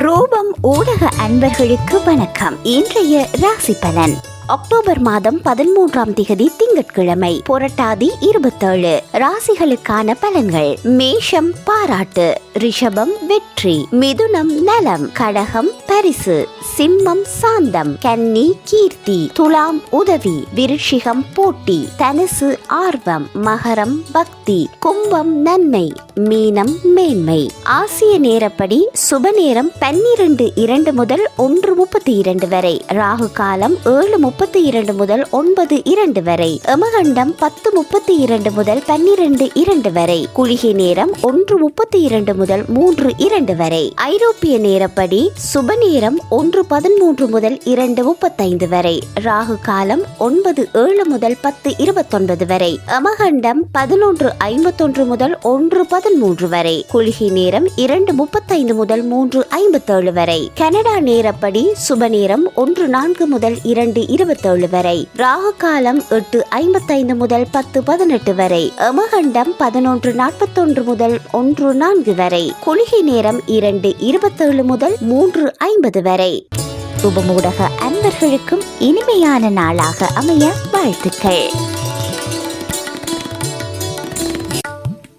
ரூபம் ஊடக அன்பர்களுக்கு வணக்கம். இன்றைய ராசி பலன் அக்டோபர் மாதம் 13ஆம் திகதி திங்கட்கிழமை, புரட்டாதி 27. ராசிகளுக்கான பலன்கள். மேஷம் பாராட்டு, ரிஷபம் வெற்றி, மிதுனம் நலம், கடகம் பரிசு, சிம்மம் சாந்தம், கன்னி கீர்த்தி, துலாம் உதவி, விருஷிகம் போட்டி, தனுசு ஆர்வம், மகரம் பக்தி, கும்பம் நன்மை, மீனம் மேன்மை. ஆசிய நேரப்படி சுப நேரம் 12:02 முதல் 1:32 வரை, ராகு காலம் 7:32 முதல் 9:02 வரை, யமகண்டம் 10:32 முதல் 12:02 வரை, குளிகை நேரம் 1:32 முதல் 3:02 வரை. ஐரோப்பிய நேரப்படி சுப நேரம் 1:13 முதல் 2:35 வரை, ராகு காலம் 9:07 முதல் 10:29 வரை, யமகண்டம் 11:51 முதல் 1:13 வரை, குளிகை நேரம் 2:35 முதல் 3:57 வரை. கனடா நேரப்படி சுப நேரம் 1:04 முதல் 2:27 வரை, ராகு காலம் 8:55 முதல் 10:18 வரை, யமகண்டம் 11:41 முதல் 1:04 வரை, குளிகை நேரம் 2:27 முதல் 3:50 வரை. சுபமூடக அன்பர்களுக்கும் இனிமையான நாளாக அமைய வாழ்த்துக்கள்.